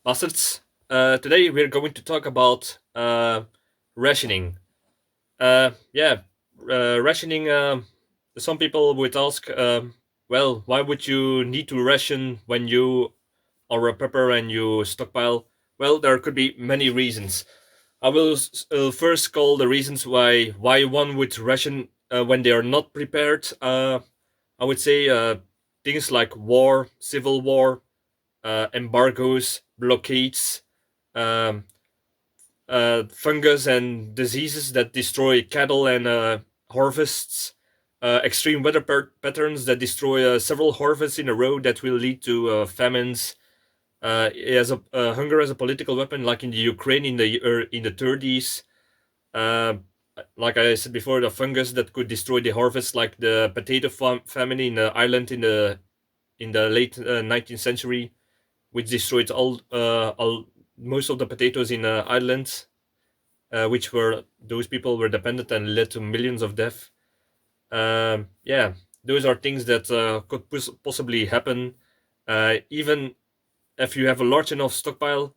bastards. Today we're going to talk about rationing. Yeah, rationing. Some people would ask, well, why would you need to ration when you are a prepper and you stockpile? Well, there could be many reasons. I will first call the reasons why one would ration when they are not prepared. I would say things like war, civil war, embargoes, blockades, um, fungus and diseases that destroy cattle and harvests, extreme weather patterns that destroy several harvests in a row that will lead to famines. As a hunger as a political weapon, like in the Ukraine in the 30s. Uh, like I said before, the fungus that could destroy the harvest, like the potato famine in Ireland in the late 19th century, which destroyed all most of the potatoes in Ireland, which were those people were dependent and led to millions of deaths. Yeah, those are things that could possibly happen, even if you have a large enough stockpile.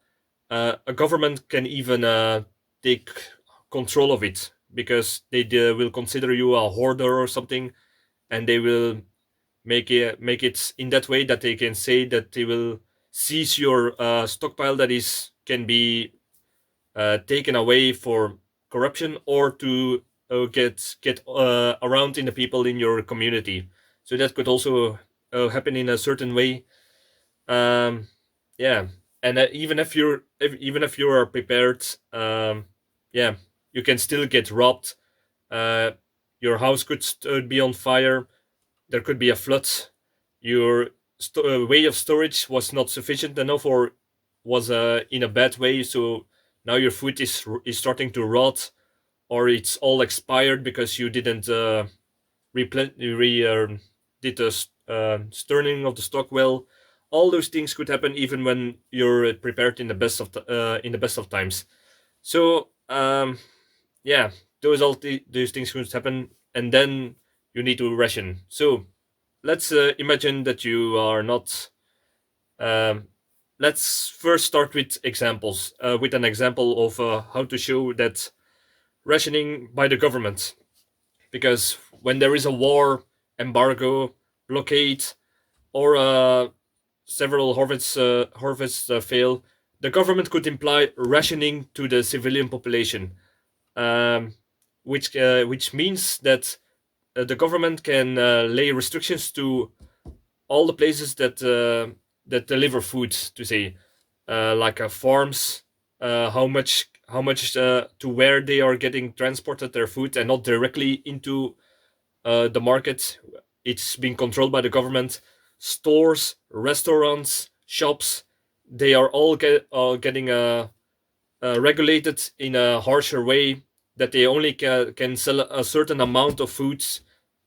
A government can even take control of it because they will consider you a hoarder or something, and they will make it in that way that they can say that they will seize your stockpile that is can be taken away for corruption or to get around in the people in your community. So that could also happen in a certain way. Yeah, and even if you are prepared, yeah, you can still get robbed. Uh, your house could be on fire. There could be a flood. Your way of storage was not sufficient enough, or was in a bad way. So now your food is starting to rot, or it's all expired because you didn't did the stirring of the stock well. All those things could happen even when you're prepared in the in the best of times. So yeah, those things could happen, and then you need to ration. So let's imagine that you are not. Um, let's first start with examples. With an example of how to show that rationing by the government, because when there is a war, embargo, blockade, or several harvests fail, the government could imply rationing to the civilian population, um, which means that the government can lay restrictions to all the places that deliver food, to say, like farms, how much to where they are getting transported their food, and not directly into the market. It's being controlled by the government. Stores, restaurants, shops, they are all getting regulated in a harsher way, that they only can sell a certain amount of foods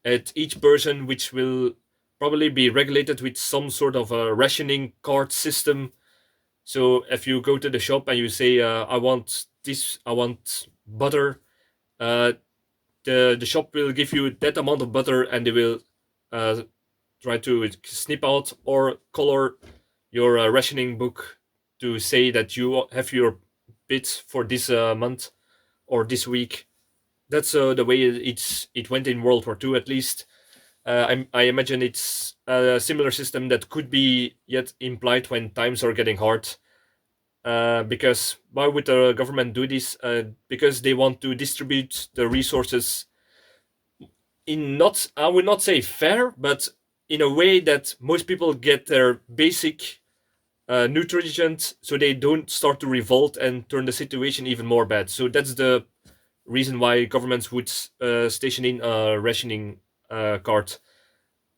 at each person, which will probably be regulated with some sort of a rationing card system. So if you go to the shop and you say, I want this, I want butter, uh, the shop will give you that amount of butter, and they will uh, try to snip out or color your rationing book to say that you have your bit for this month or this week. That's the way it went in World War II, at least. I imagine it's a similar system that could be yet implied when times are getting hard. Because why would the government do this? Because they want to distribute the resources in, not, I would not say fair, but in a way that most people get their basic nutrients, so they don't start to revolt and turn the situation even more bad. So that's the reason why governments would station in a rationing card.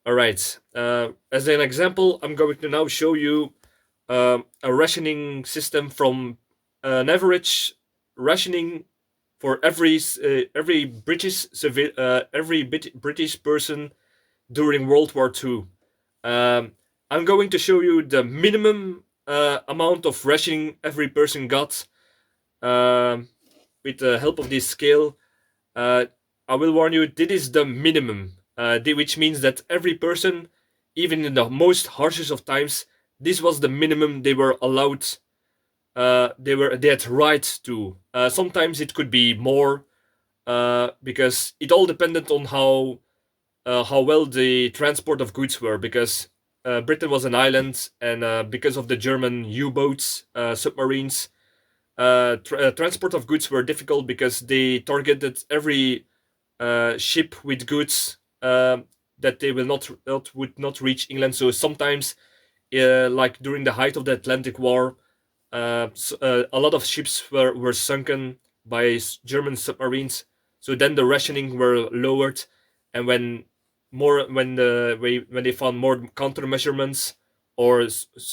All right. As an example, I'm going to now show you a rationing system from an average rationing for every British person during World War II. I'm going to show you the minimum amount of rationing every person got um, with the help of this scale. Uh, I will warn you, this is the minimum, which means that every person, even in the most harshest of times, this was the minimum they were allowed they had right to. Sometimes it could be more, because it all depended on how well the transport of goods were, because Britain was an island, and because of the German U-boats, submarines, transport of goods were difficult because they targeted every ship with goods that they would not reach England. So sometimes, like during the height of the Atlantic War, a lot of ships were sunken by German submarines. So then the rationing were lowered, and when they found more countermeasurements, or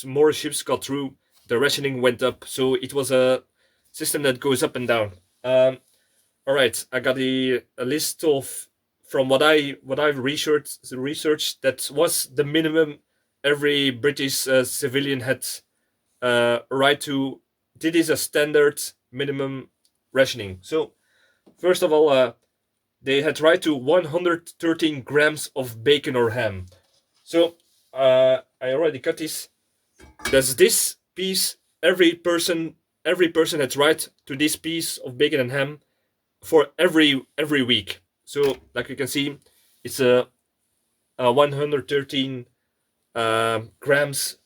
more ships got through, the rationing went up. So it was a system that goes up and down. All right, I got a list of, from what I've researched, that was the minimum every British civilian had right to. This is a standard minimum rationing. So first of all, they had right to 113 grams of bacon or ham. So I already cut this. Does this piece, every person has right to this piece of bacon and ham for every week. So like you can see, it's a 113 grams.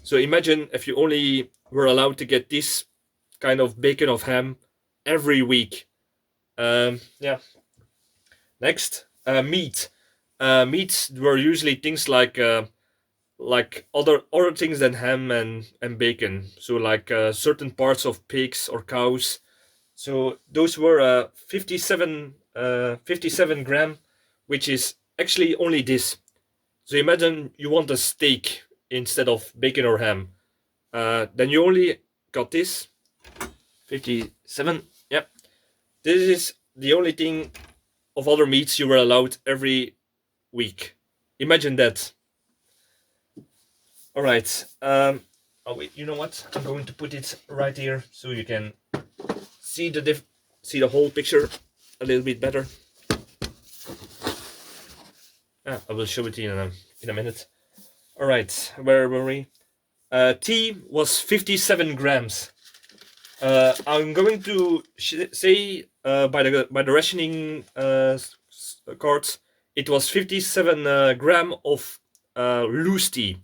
So imagine if you only were allowed to get this kind of bacon of ham every week. Yeah. Next, meat. Meats were usually things like other things than ham and bacon. So like certain parts of pigs or cows. So those were 57 gram, which is actually only this. So imagine you want a steak instead of bacon or ham. Then you only got this 57. Yep. This is the only thing of other meats you were allowed every week. Imagine that. All right. Oh wait. You know what? I'm going to put it right here so you can see the whole picture a little bit better. I will show it to you in a minute. All right. Where were we? Tea was 57 grams. I'm going to say by the rationing cards, it was 57 gram of loose tea.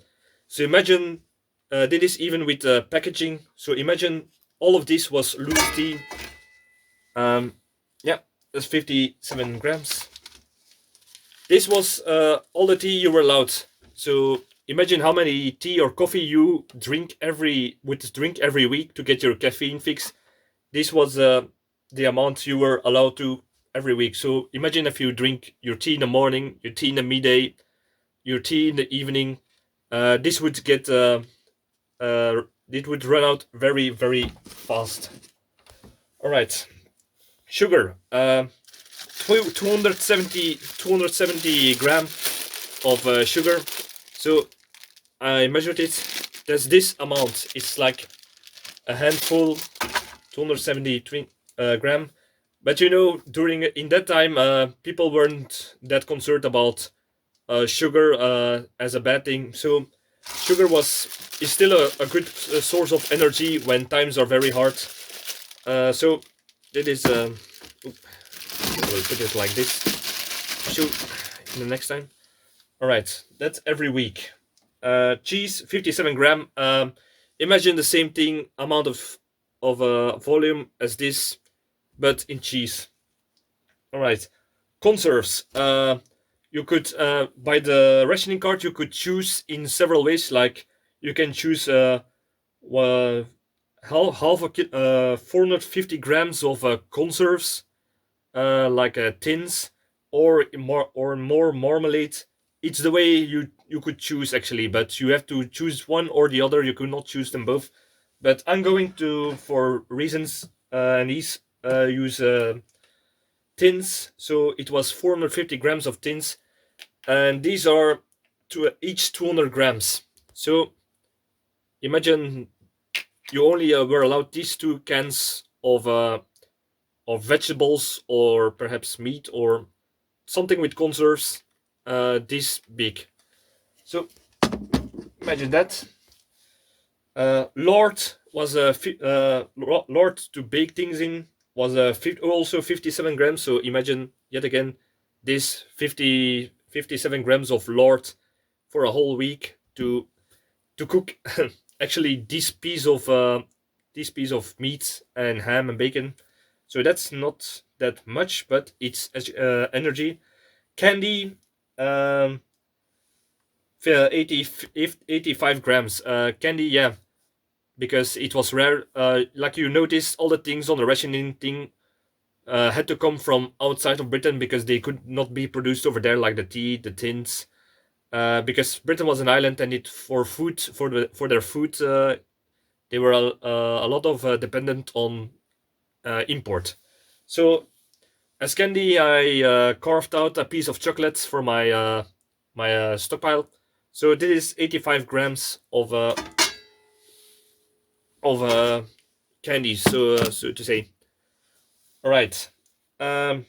So imagine did this even with packaging. So imagine all of this was loose tea. Yeah, that's 57 grams. This was all the tea you were allowed. So imagine how many tea or coffee you drink every week to get your caffeine fix. This was the amount you were allowed to every week. So imagine if you drink your tea in the morning, your tea in the midday, your tea in the evening. This would get it would run out very, very fast. All right, sugar. 270 gram of sugar. So I measured it. There's this amount. It's like a handful, 270 gram. But in that time, people weren't that concerned about sugar as a bad thing. So sugar is still a good source of energy when times are very hard. So it is. I will put it like this. Shoot, in the next time. All right, that's every week. Cheese, 57 gram. Imagine the same thing, amount of volume as this, but in cheese. All right, conserves. You could by the rationing card you could choose in several ways. Like you can choose half a 450 grams of conserves, like tins, or more marmalade. It's the way you could choose actually, but you have to choose one or the other. You could not choose them both. But I'm going to, for reasons and ease, use tins. So it was 450 grams of tins, and these are each 200 grams. So imagine you only were allowed these two cans of vegetables, or perhaps meat, or something with conserves, this big. So imagine that. Lard was lard to bake things in was also 57 grams. So imagine yet again this 57 grams of lard for a whole week to cook actually this piece of meat and ham and bacon. So that's not that much, but it's energy. Candy, um, 80, 85 grams. Candy, yeah, because it was rare. Like you noticed, all the things on the rationing thing had to come from outside of Britain because they could not be produced over there, like the tea, the tins. Because Britain was an island, and it for their food, they were a lot of dependent on import. So as candy, I carved out a piece of chocolate for my stockpile. So this is 85 grams of candy, so to say. All right. Um,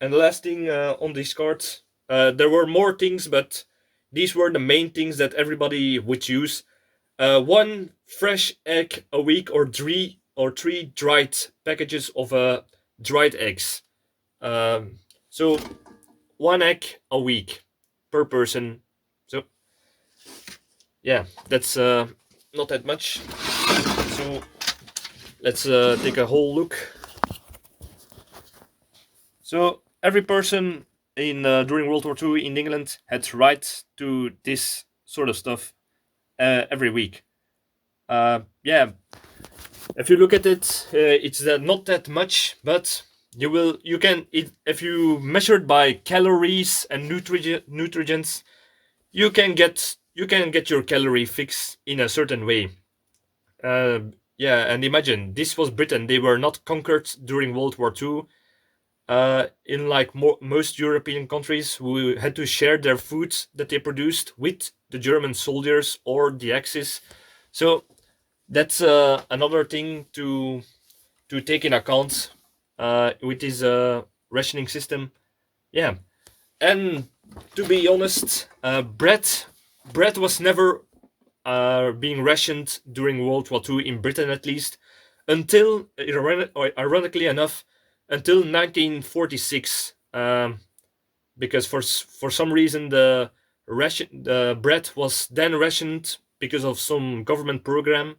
and the last thing on this card, there were more things, but these were the main things that everybody would use. One fresh egg a week, or three dried packages of dried eggs. So one egg a week per person. So yeah, that's not that much. So let's take a whole look. So every person in during World War II in England had right to this sort of stuff every week. Yeah, if you look at it, it's not that much, but you can if you measured by calories and nutrients, you can get your calorie fix in a certain way. Yeah, and imagine this was Britain; they were not conquered during World War II. In like most European countries, who had to share their food that they produced with the German soldiers or the Axis. So that's another thing to take in account with this rationing system. Yeah, and to be honest, bread was never being rationed during World War II in Britain, at least, until ironically enough, until 1946. Because for some reason the bread was then rationed because of some government program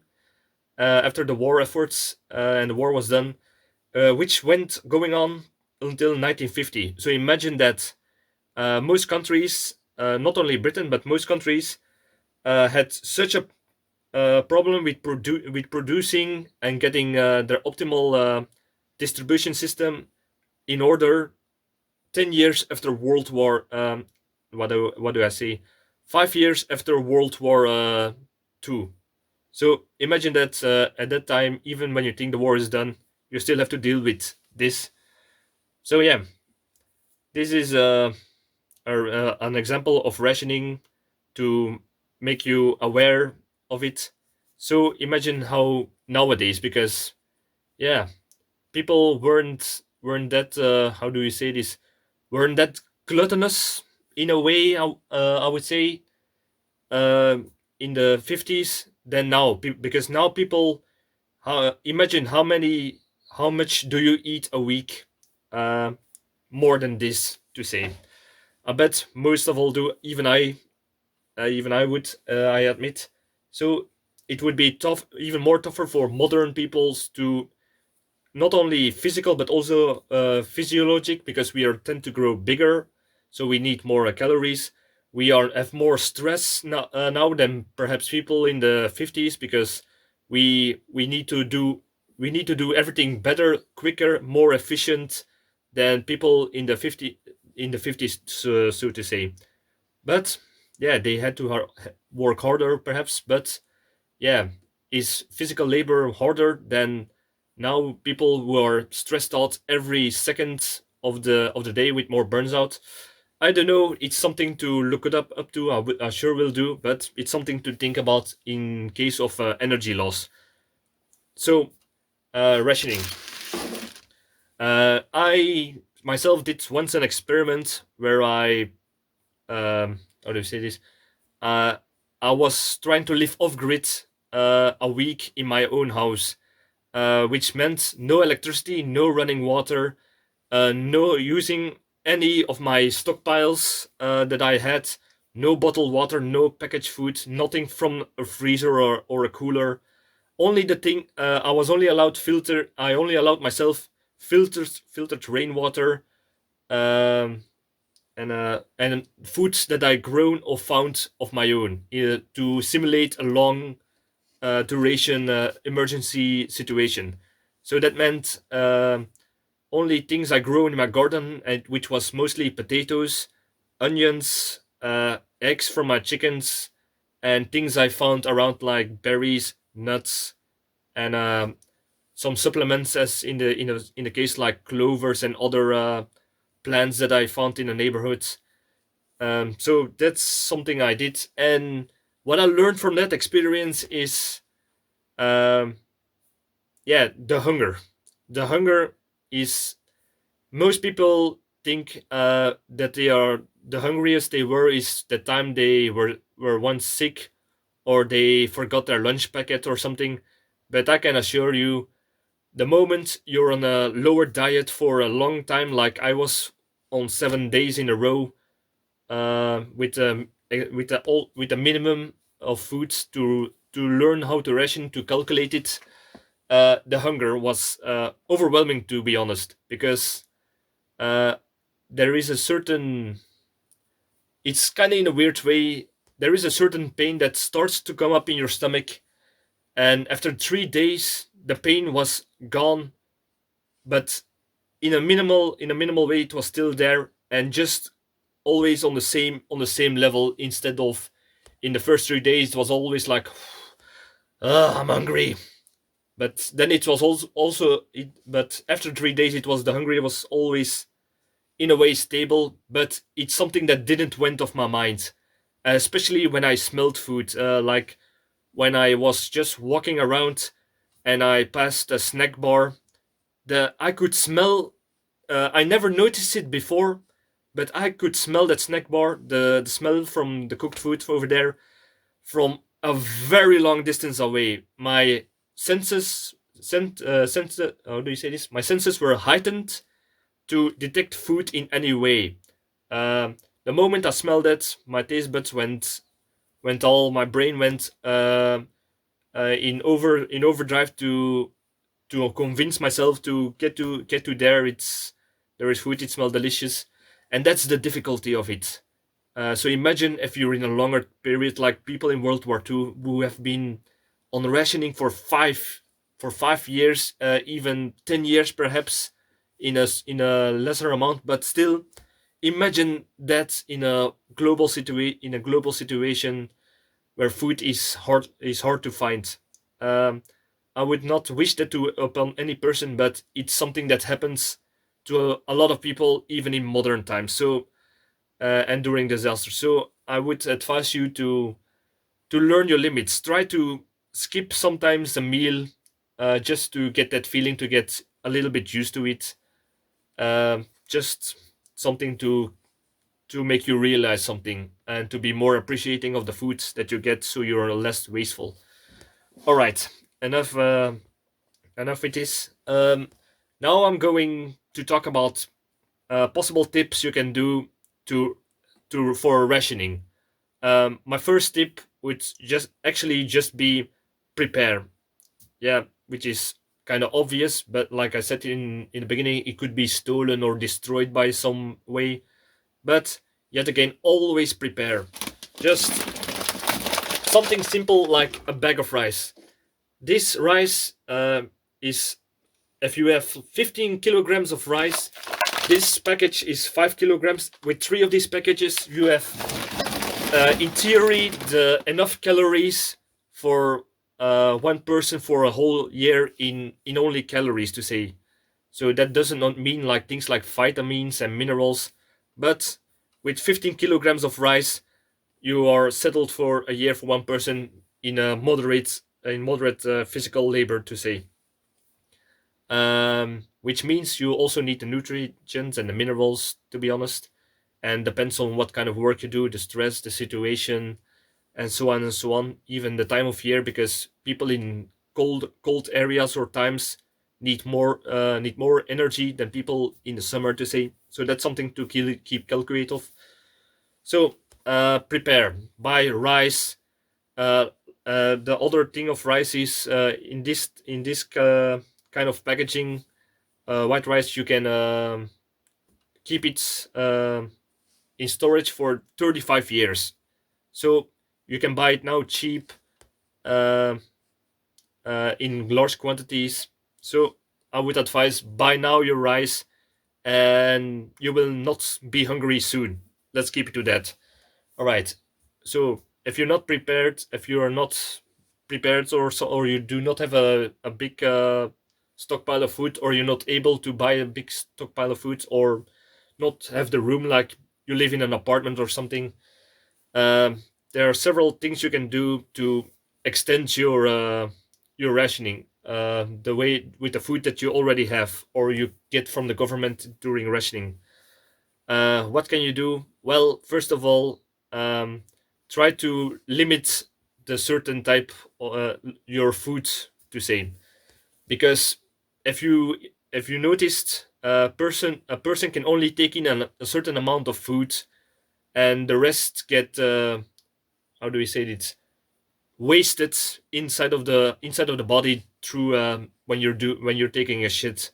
after the war efforts and the war was done, which went going on until 1950. So imagine that most countries, not only Britain but most countries, had such a problem with producing and getting their optimal distribution system in order 10 years after World War what do I say 5 years after World War II. So imagine that at that time, even when you think the war is done, you still have to deal with this. So yeah, this is an example of rationing to make you aware of it. So imagine how nowadays, because yeah, people weren't that how do you say this, weren't that gluttonous in a way. I would say uh, in the 50s than now, because now people, imagine how much do you eat a week? Uh, More than this to say. I bet most of all do. Even I would. I admit. So it would be tough, even more tougher for modern peoples to not only physical but also physiologic, because we are tend to grow bigger, so we need more calories. We are have more stress now than perhaps people in the 50s, because we need to do everything better, quicker, more efficient than people in the 50s, so to say. But yeah, they had to work harder perhaps, but yeah, is physical labor harder than now people who are stressed out every second of the day with more burns out? I don't know. It's something to look it up to. I sure will do, but it's something to think about in case of energy loss. So rationing. I myself did once an experiment where I how do you say this? Uh, I was trying to live off grid a week in my own house, which meant no electricity, no running water, no using any of my stockpiles that I had, no bottled water, no packaged food, nothing from a freezer or a cooler. Only the thing I was only allowed filter. I only allowed myself filtered rainwater, um, and foods that I grown or found of my own to simulate a long duration emergency situation. So that meant only things I grew in my garden, and which was mostly potatoes, onions, eggs from my chickens, and things I found around like berries, nuts, and some supplements, as in the case like clovers and other plants that I found in the neighborhood. So that's something I did, and what I learned from that experience is, um, yeah, the hunger. The hunger is, most people think that they are the hungriest they were is the time they were once sick or they forgot their lunch packet or something. But I can assure you, the moment you're on a lower diet for a long time, like I was on 7 days in a row, with a minimum of foods to learn how to ration, to calculate it, the hunger was overwhelming, to be honest, because uh, there is a certain, it's kind of in a weird way, there is a certain pain that starts to come up in your stomach, and after 3 days the pain was gone, but in a minimal way it was still there, and just always on the same level, instead of in the first 3 days it was always like, I'm hungry. But then it was but after 3 days it was, the hungry was always in a way stable, but it's something that didn't went off my mind, especially when I smelled food, like when I was just walking around and I passed a snack bar. The I could smell. I never noticed it before, but I could smell that snack bar, the smell from the cooked food over there, from a very long distance away. My how do you say this? My senses were heightened to detect food in any way. The moment I smelled it, my taste buds went all. My brain went in overdrive to convince myself to get to there. There is food. It smells delicious, and that's the difficulty of it. So imagine if you're in a longer period, like people in World War II who have been on rationing for 5 years, even 10 years perhaps, in a lesser amount, but still, imagine that in a global situation where food is hard to find. Um, I would not wish that to upon any person, but it's something that happens to a lot of people even in modern times. So and during disasters. So I would advise you to learn your limits. Try to skip sometimes a meal, just to get that feeling, to get a little bit used to it. Just something to make you realize something and to be more appreciating of the foods that you get, so you're less wasteful. All right, enough. Enough it is. Now I'm going to talk about possible tips you can do to for rationing. My first tip would just be prepare. Yeah, which is kind of obvious, but like I said in the beginning, it could be stolen or destroyed by some way. But yet again, always prepare. Just something simple like a bag of rice. This rice is, if you have 15 kilograms of rice, this package is 5 kilograms. With three of these packages, you have, in theory, the enough calories for one person for a whole year in only calories, to say. So that doesn't not mean like things like vitamins and minerals, but with 15 kilograms of rice, you are settled for a year for one person in moderate physical labor, to say. Which means you also need the nutrients and the minerals, to be honest, and depends on what kind of work you do, the stress, the situation, and so on and so on. Even the time of year, because people in cold areas or times need more energy than people in the summer, to say. So that's something to keep calculate of. So prepare, buy rice. uh, the other thing of rice is, in this kind of packaging, white rice, you can keep it in storage for 35 years. So you can buy it now cheap, uh, in large quantities. So I would advise, buy now your rice, and you will not be hungry soon. Let's keep it to that. All right. So if you're not prepared, if you are not prepared, or so, or you do not have a big stockpile of food, or you're not able to buy a big stockpile of food, or not have the room, like you live in an apartment or something, there are several things you can do to extend your rationing. The way with the food that you already have or you get from the government during rationing. What can you do? Well, first of all, um, try to limit the certain type your food, to say, because if you if you noticed, a person can only take in a certain amount of food, and the rest get, how do we say it, wasted inside of the body through, when you're taking a shit.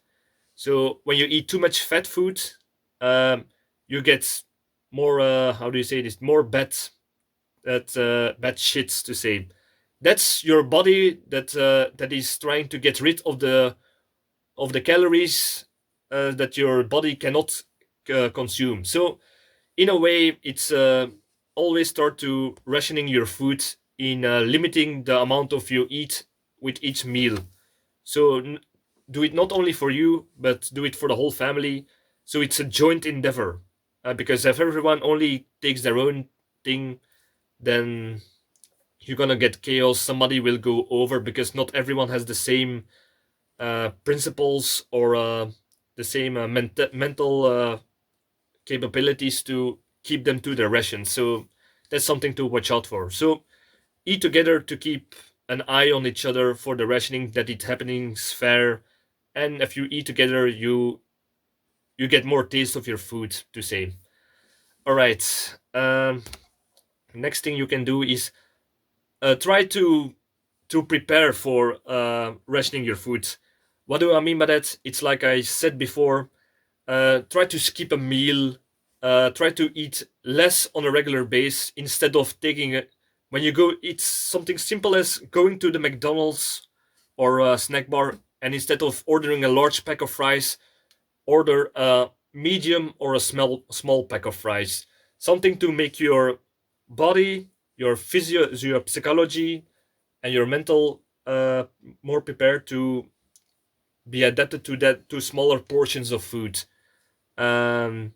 So when you eat too much fat food, um, you get more, how do you say this, more bad shits, to say. That's your body that is trying to get rid of the calories that your body cannot consume. So in a way, it's, always start to rationing your food in, limiting the amount of you eat with each meal. So do it not only for you, but do it for the whole family. So it's a joint endeavor, because if everyone only takes their own thing, then you're gonna get chaos. Somebody will go over, because not everyone has the same principles, or the same mental capabilities to keep them to their rations. So that's something to watch out for. So eat together to keep an eye on each other for the rationing, that it happening's fair. And if you eat together, you get more taste of your food, to say. All right. Next thing you can do is, try to prepare for rationing your food. What do I mean by that? It's like I said before. Try to skip a meal. Try to eat less on a regular base, instead of taking it when you go. It's something simple as going to the McDonald's or a snack bar, and instead of ordering a large pack of fries, order a medium or a small pack of fries. Something to make your body, your your psychology, and your mental, more prepared to be adapted to that, to smaller portions of food. Um,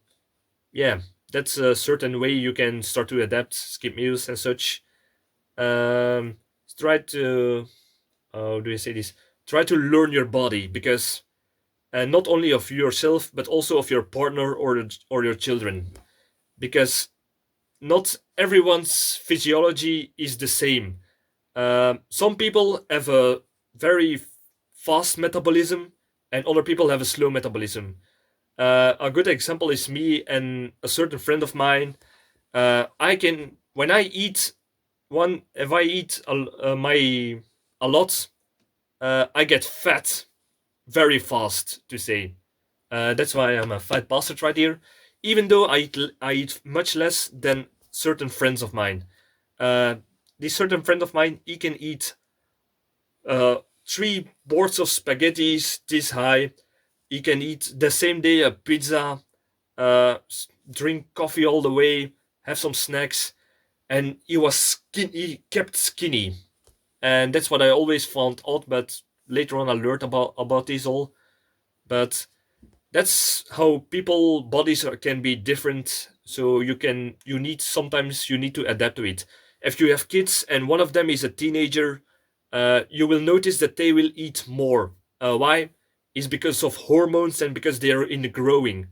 yeah, that's a certain way you can start to adapt, skip meals and such. Um, Try to, how do you say this? Try to learn your body, because, not only of yourself, but also of your partner, or your children, because not everyone's physiology is the same. Some people have a very fast metabolism, and other people have a slow metabolism. A good example is me and a certain friend of mine. I can when I eat one if I eat a lot, I get fat very fast, to say. That's why I'm a fat bastard right here. Even though I eat much less than certain friends of mine. Uh, this certain friend of mine, he can eat, uh, three boards of spaghettis this high. He can eat the same day a pizza, drink coffee all the way, have some snacks, and he was He kept skinny, and that's what I always found out. But later on, I learned about this all. But that's how people bodies can be different. So you need to adapt to it. If you have kids and one of them is a teenager, you will notice that they will eat more. Why? Is because of hormones, and because they are in the growing.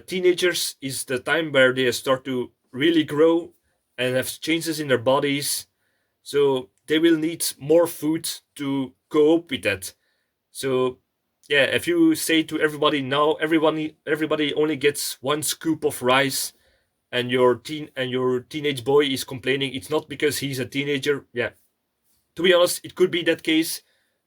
Teenagers is the time where they start to really grow, and have changes in their bodies. So they will need more food to cope with that. So yeah, if you say to everybody now, everybody only gets one scoop of rice, and your teenage boy is complaining, it's not because he's a teenager. Yeah, to be honest, it could be that case,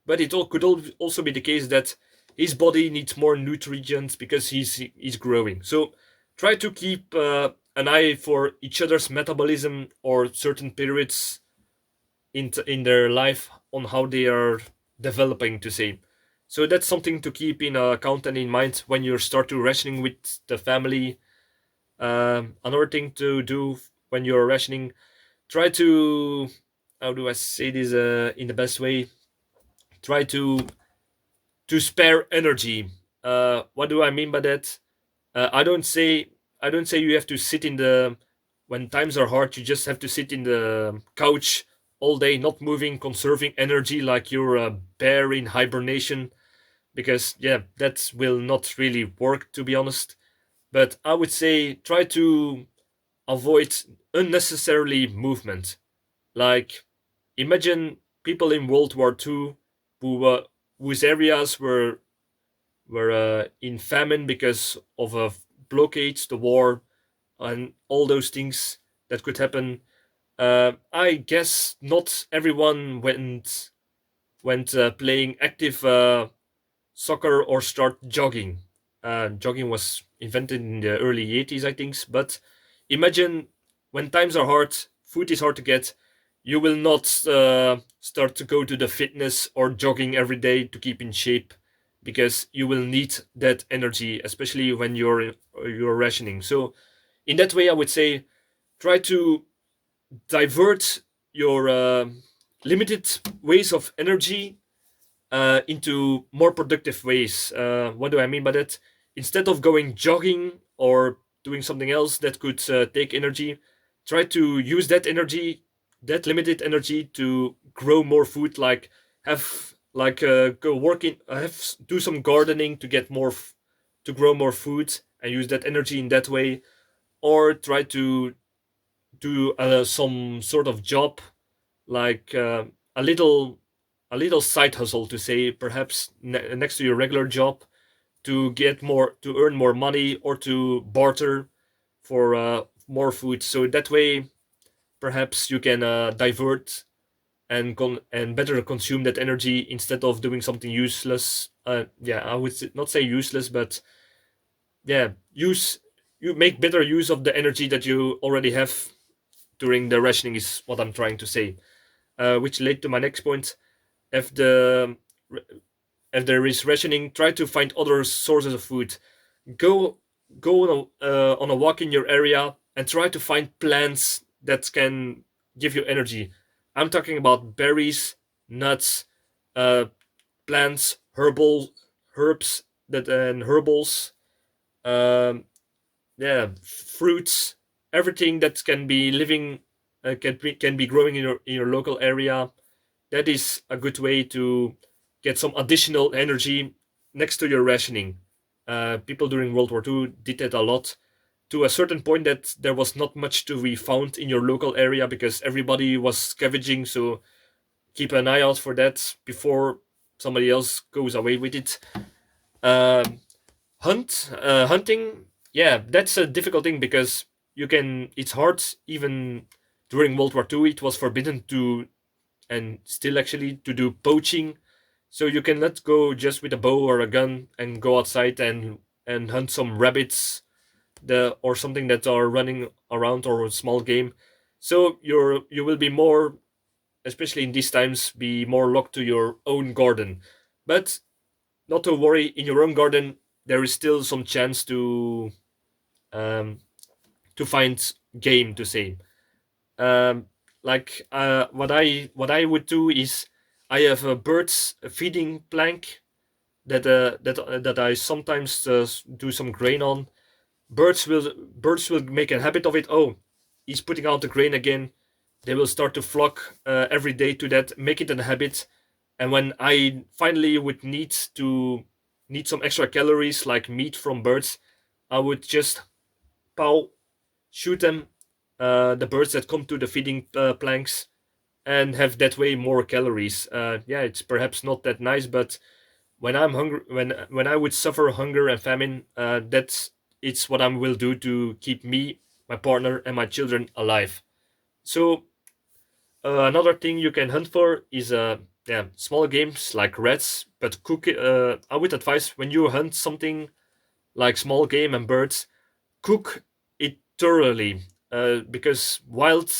but it all could also be the case that his body needs more nutrients because he's growing. So try to keep an eye for each other's metabolism or certain periods in their life on how they are developing, to say. So that's something to keep in account and in mind when you start to rationing with the family. Another thing to do when you're rationing, try to, how do I say this in the best way? Try to spare energy. What do I mean by that? I don't say you have to sit in the when times are hard. You just have to sit in the couch all day, not moving, conserving energy like you're a bear in hibernation. Because yeah, that will not really work, to be honest. But I would say try to avoid unnecessarily movement. Like, imagine people in World War II whose areas were in famine because of blockades, the war, and all those things that could happen. I guess not everyone went playing active soccer or start jogging. Jogging was invented in the early 80s, I think. But imagine when times are hard, food is hard to get. You will not start to go to the fitness or jogging every day to keep in shape, because you will need that energy, especially when you're rationing. So in that way, I would say try to divert your limited ways of energy into more productive ways. What do I mean by that? Instead of going jogging or doing something else that could take energy, try to use that energy, that limited energy, to grow more food. Like go work in, do some gardening to get to grow more food and use that energy in that way, or try to do some sort of job, like a little a little side hustle, to say, perhaps next to your regular job, to earn more money or to barter for more food. So that way perhaps you can divert and better consume that energy instead of doing something useless. Yeah, I would not say useless, but yeah, use you make better use of the energy that you already have during the rationing, is what I'm trying to say. Which led to my next point. If the if there is rationing, try to find other sources of food. Go on a walk in your area and try to find plants that can give you energy. I'm talking about berries, nuts, uh, plants, herbs that and herbals, um, yeah, fruits, everything that can be living, can be growing in your local area. That is a good way to get some additional energy next to your rationing. People during World War II did that a lot, to a certain point that there was not much to be found in your local area because everybody was scavenging. So keep an eye out for that before somebody else goes away with it. Um, hunting, yeah, that's a difficult thing because it's hard. Even during World War II, it was forbidden to, and still actually, to do poaching. So you cannot go just with a bow or a gun and go outside and hunt some rabbits, or something that are running around, or a small game. So you will be more, especially in these times, be more locked to your own garden. But not to worry, in your own garden there is still some chance um, to find game, to say. Um, what I would do is, I have a birds feeding plank that I sometimes do some grain on. Birds will make a habit of it. Oh, he's putting out the grain again. They will start to flock every day to that, make it a habit. And when I finally would need some extra calories like meat from birds, I would just pow shoot them the birds that come to the feeding planks and have that way more calories. Yeah, it's perhaps not that nice, but when I'm hungry, when I would suffer hunger and famine, that's it's what I will do to keep me, my partner, and my children alive. So another thing you can hunt for is yeah, small games like rats, but cook it. I would advise when you hunt something like small game and birds, cook it thoroughly, because wild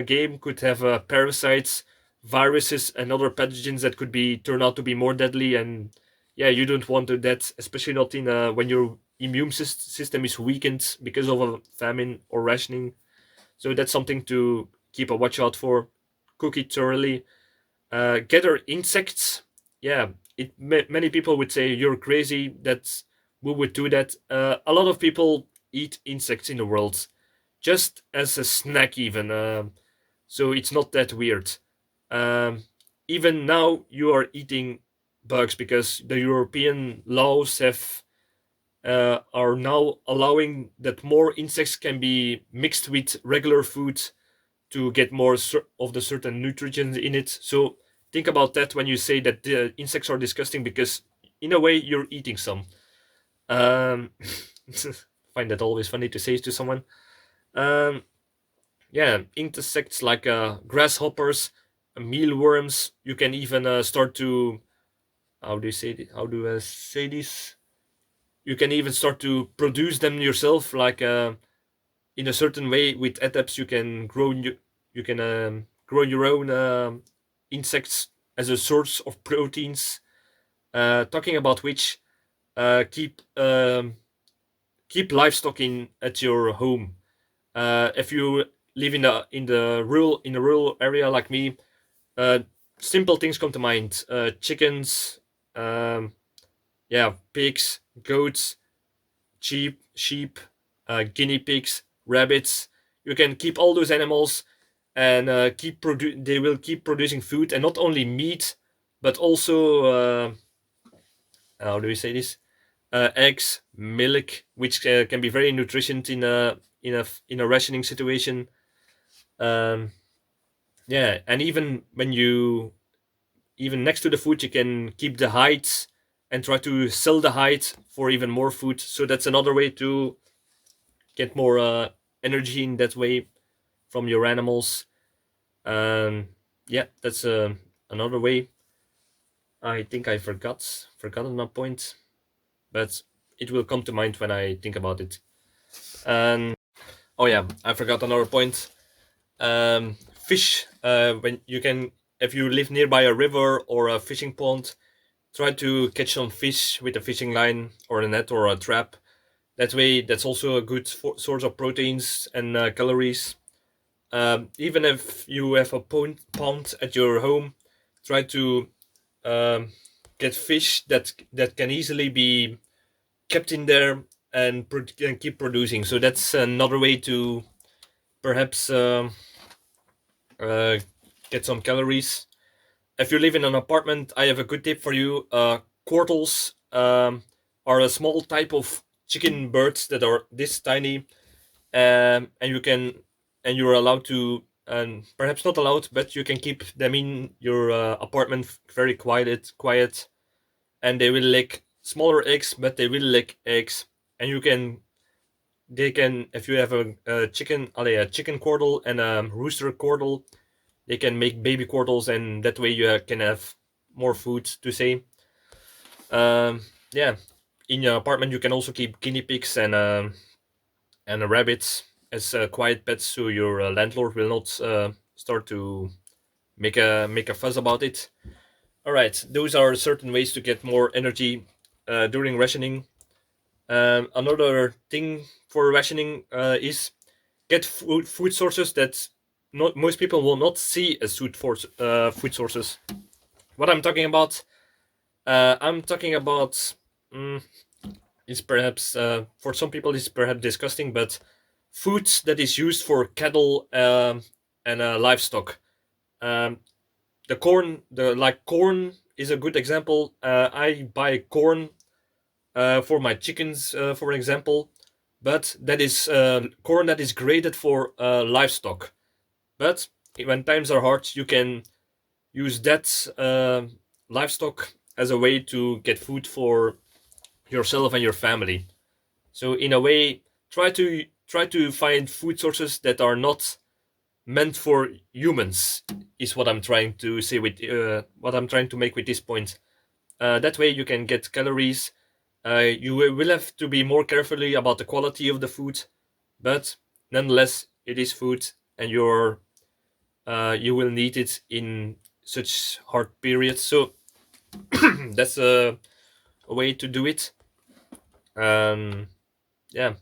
game could have parasites, viruses, and other pathogens that could be turn out to be more deadly. And yeah, you don't want to that, especially not in when your immune system is weakened because of a famine or rationing. So that's something to keep a watch out for. Cook it thoroughly. Gather insects. Yeah, many people would say you're crazy. That who would do that? A lot of people eat insects in the world, just as a snack, even. So it's not that weird. Um, Even now, you are eating bugs because the European laws have are now allowing that more insects can be mixed with regular food to get more of the certain nutrients in it. So think about that when you say that the insects are disgusting, because in a way you're eating some. Um, find that always funny to say to someone. Um, yeah, insects like grasshoppers, mealworms. You can even start to how do you say it? How do I say this? You can even start to produce them yourself, like in a certain way with adapts. You can you can grow your own insects as a source of proteins. Talking about which, keep keep livestock in at your home. If you live in a rural area like me, uh, simple things come to mind: chickens, um, yeah, pigs, goats, sheep, guinea pigs, rabbits. You can keep all those animals and they will keep producing food, and not only meat, but also how do we say this? Eggs, milk, which can be very nutritious in a rationing situation. Um, yeah, and even when you even next to the food, you can keep the hides and try to sell the hide for even more food. So that's another way to get more energy in that way from your animals. Yeah, that's another way. I think I forgotten my point, but it will come to mind when I think about it. And oh yeah, I forgot another point. Fish. When you can, if you live nearby a river or a fishing pond, try to catch some fish with a fishing line or a net or a trap. That way, that's also a good source of proteins and calories. Even if you have a pond at your home, try to um, get fish that can easily be kept in there and and keep producing. So that's another way to perhaps uh, get some calories. If you live in an apartment, I have a good tip for you. Quartles are a small type of chicken birds that are this tiny, and you can and you're allowed to, and perhaps not allowed, but you can keep them in your apartment very quiet, and they will lay smaller eggs, but they will lay eggs, and you can they can if you have a chicken, a chicken quartal and a rooster quartal, they can make baby quartles, and that way you can have more food to say. Yeah, in your apartment you can also keep guinea pigs and rabbits as quiet pets, so your landlord will not start to make a fuss about it. All right, those are certain ways to get more energy during rationing. Another thing for rationing is get food sources that not most people will not see as food sources. What I'm talking about. Mm, is perhaps for some people is perhaps disgusting, but food that is used for cattle and livestock. Um, the corn, the like corn is a good example. I buy corn for my chickens, for example. but that is corn that is graded for livestock. But when times are hard, you can use that livestock as a way to get food for yourself and your family. So in a way, try to find food sources that are not meant for humans. Is what I'm trying to say with what I'm trying to make with this point. That way you can get calories. You will have to be more carefully about the quality of the food, but nonetheless, it is food, and you will need it in such hard periods. So that's a way to do it. Yeah,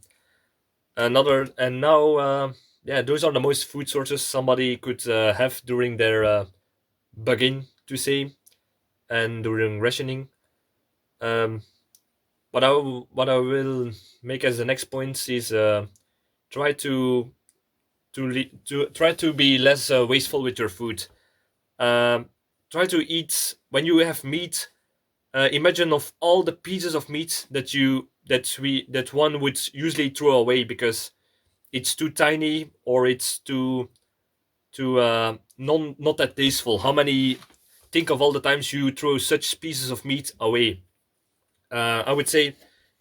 another and now yeah, those are the most food sources somebody could have during their bugging to say and during rationing. Um, what I will make as the next point is try to try to be less wasteful with your food. Um, Try to eat when you have meat. Imagine of all the pieces of meat that one would usually throw away because it's too tiny or it's too not that tasteful. How many think of all the times you throw such pieces of meat away? I would say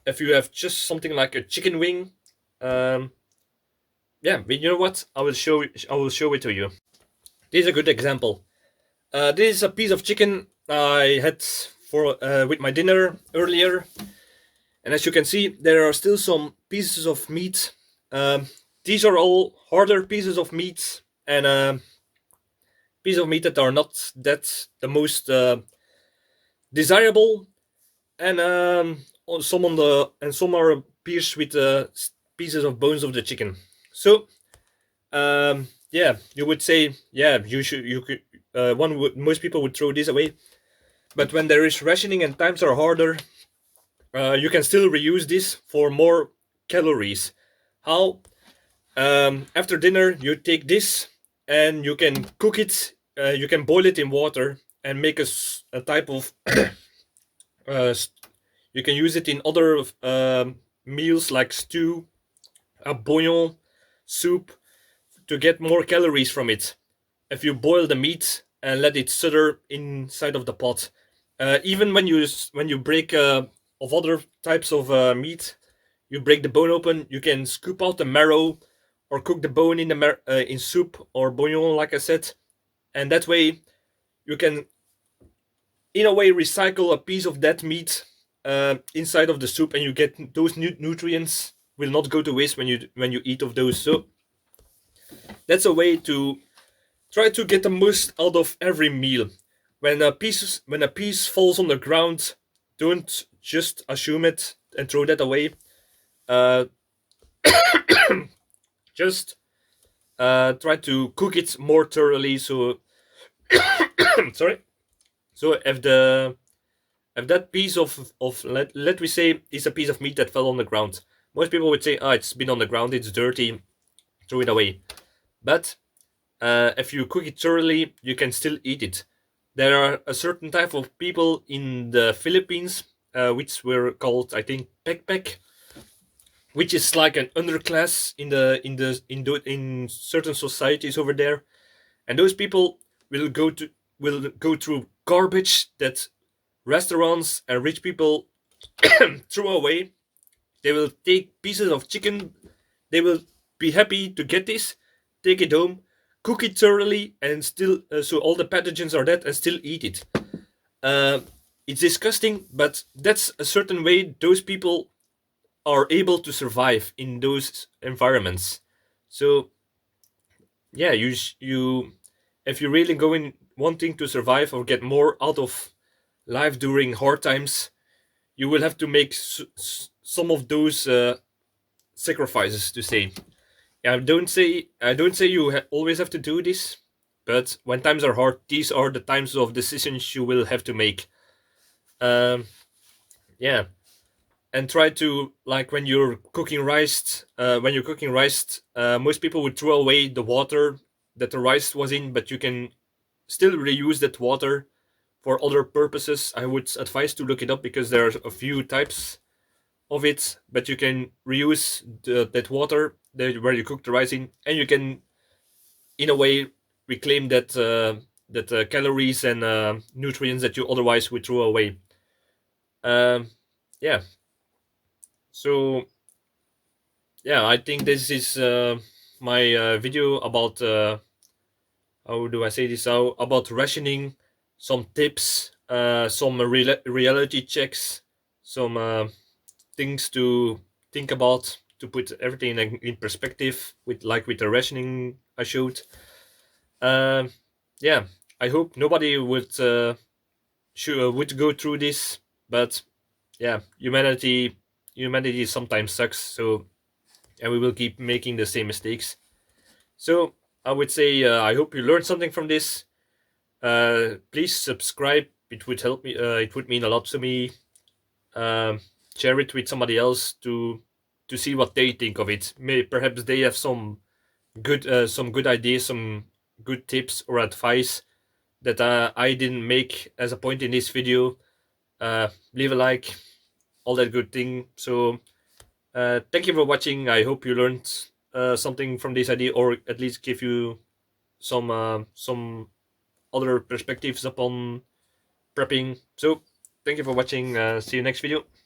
if you have just something like a chicken wing, um, yeah, but you know what? I will show it to you. This is a good example. This is a piece of chicken I had for with my dinner earlier, and as you can see, there are still some pieces of meat. Um, these are all harder pieces of meat, and pieces of meat that are not that the most desirable, and some on the and some are pierced with pieces of bones of the chicken. So yeah, you would say yeah, you could most people would throw this away, but when there is rationing and times are harder, you can still reuse this for more calories. How? After dinner, you take this and you can cook it. You can boil it in water and make a type of. Uh, you can use it in other meals like stew, a bouillon, soup to get more calories from it. If you boil the meat and let it sitter inside of the pot, even when you break of other types of meat, you break the bone open. You can scoop out the marrow, or cook the bone in in soup or bouillon, like I said, and that way you can, in a way, recycle a piece of that meat inside of the soup, and you get those nutrients will not go to waste when you eat of those. So that's a way to try to get the most out of every meal. When a piece falls on the ground, don't just assume it and throw that away. Uh, just try to cook it more thoroughly. So sorry. So if that piece of let we say is a piece of meat that fell on the ground, most people would say, "Ah, it's been on the ground. It's dirty. Throw it away." But if you cook it thoroughly, you can still eat it. There are a certain type of people in the Philippines, which were called, I think, pekpek, which is like an underclass in certain societies over there, and those people will go through garbage that restaurants and rich people throw away. They will take pieces of chicken. They will be happy to get this, take it home, cook it thoroughly, and still so all the pathogens are dead, and still eat it. Uh, it's disgusting, but that's a certain way those people are able to survive in those environments. So yeah, you if you're really going wanting to survive or get more out of life during hard times, you will have to make some of those sacrifices to say. I don't say you always have to do this, but when times are hard, these are the times of decisions you will have to make. Um, yeah, and try to, like, when you're cooking rice, most people would throw away the water that the rice was in, but you can still reuse that water for other purposes. I would advise to look it up because there are a few types of it, but you can reuse that water where you cook the rice in, and you can, in a way, reclaim that calories and nutrients that you otherwise would throw away. Um, yeah. So yeah, I think this is my video about how do I say this? How about rationing, some tips, some reality checks, some things to think about to put everything in perspective with the rationing I showed. Um, yeah, I hope nobody would go through this, but yeah, humanity sometimes sucks. So and we will keep making the same mistakes. So I would say I hope you learned something from this. Please subscribe. It would help me. It would mean a lot to me. Um, Share it with somebody else to see what they think of it. Perhaps they have some good ideas, some good tips or advice that I didn't make as a point in this video. Leave a like, all that good thing. So thank you for watching. I hope you learned something from this idea, or at least give you some other perspectives upon prepping. So thank you for watching. See you next video.